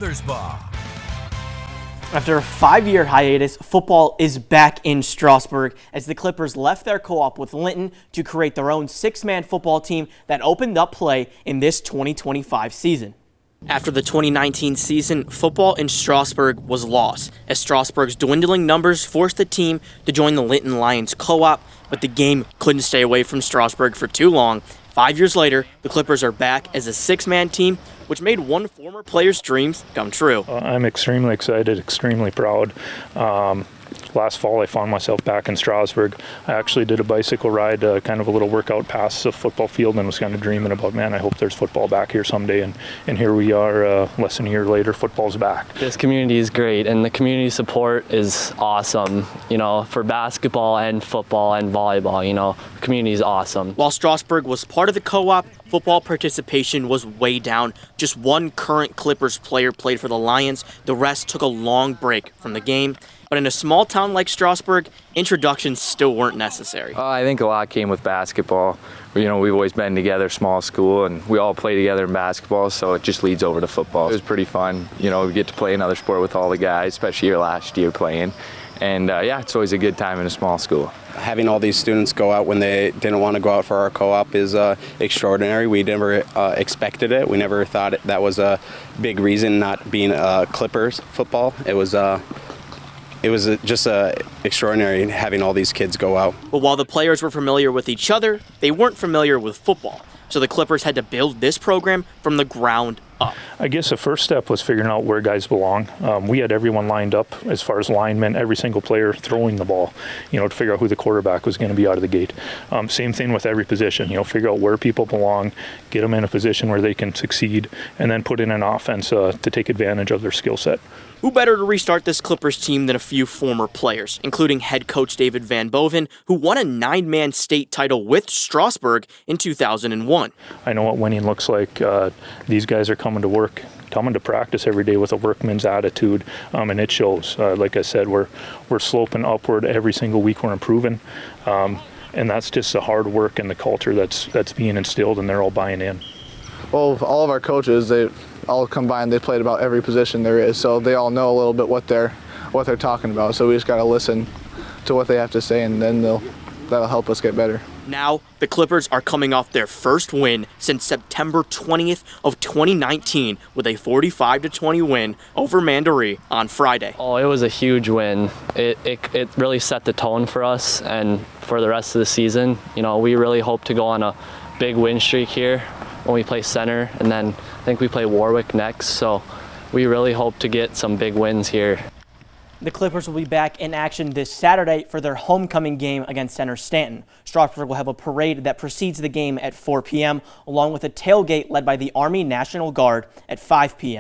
Ball. After a 5-year hiatus, football is back in Strasburg as the Clippers left their co-op with Linton to create their own 6-man football team that opened up play in this 2025 season. After the 2019 season, football in Strasburg was lost, as Strasburg's dwindling numbers forced the team to join the Linton Lions co-op, but the game couldn't stay away from Strasburg for too long. 5 years later, the Clippers are back as a 6-man team, which made one former player's dreams come true. I'm extremely excited, extremely proud. Last fall, I found myself back in Strasburg. I actually did a bicycle ride, kind of a little workout past the football field, and was kind of dreaming about, man, I hope there's football back here someday. And here we are, less than a year later, football's back. This community is great, and the community support is awesome, for basketball and football and volleyball, the community is awesome. While Strasburg was part of the co-op, football participation was way down. Just one current Clippers player played for the Lions. The rest took a long break from the game. But in a small town like Strasburg, introductions still weren't necessary. I think a lot came with basketball. We've always been together, small school, and we all play together in basketball, so it just leads over to football. It was pretty fun. We get to play another sport with all the guys, especially your last year playing. And it's always a good time in a small school. Having all these students go out when they didn't want to go out for our co-op is extraordinary. We never expected it. We never thought that was a big reason not being Clippers football. It was just extraordinary having all these kids go out. But while the players were familiar with each other, they weren't familiar with football. So the Clippers had to build this program from the ground up. I guess the first step was figuring out where guys belong. We had everyone lined up as far as linemen, every single player throwing the ball, to figure out who the quarterback was going to be out of the gate. Same thing with every position, figure out where people belong, get them in a position where they can succeed, and then put in an offense to take advantage of their skill set. Who better to restart this Clippers team than a few former players, including head coach David Van Boven, who won a 9-man state title with Strasburg in 2001. I know what winning looks like. These guys are coming to work, coming to practice every day with a workman's attitude, and it shows. Like I said, we're sloping upward every single week. We're improving, and that's just the hard work and the culture that's being instilled, and they're all buying in. Well, all of our coaches, they all combined, they played about every position there is, so they all know a little bit what they're talking about. So we just got to listen to what they have to say, and then that'll help us get better. Now, the Clippers are coming off their first win since September 20th of 2019 with a 45-20 win over Mandaree on Friday. Oh, it was a huge win. It really set the tone for us and for the rest of the season. We really hope to go on a big win streak here when we play center, and then I think we play Warwick next, so we really hope to get some big wins here. The Clippers will be back in action this Saturday for their homecoming game against Center Stanton. Strasburg will have a parade that precedes the game at 4 p.m., along with a tailgate led by the Army National Guard at 5 p.m.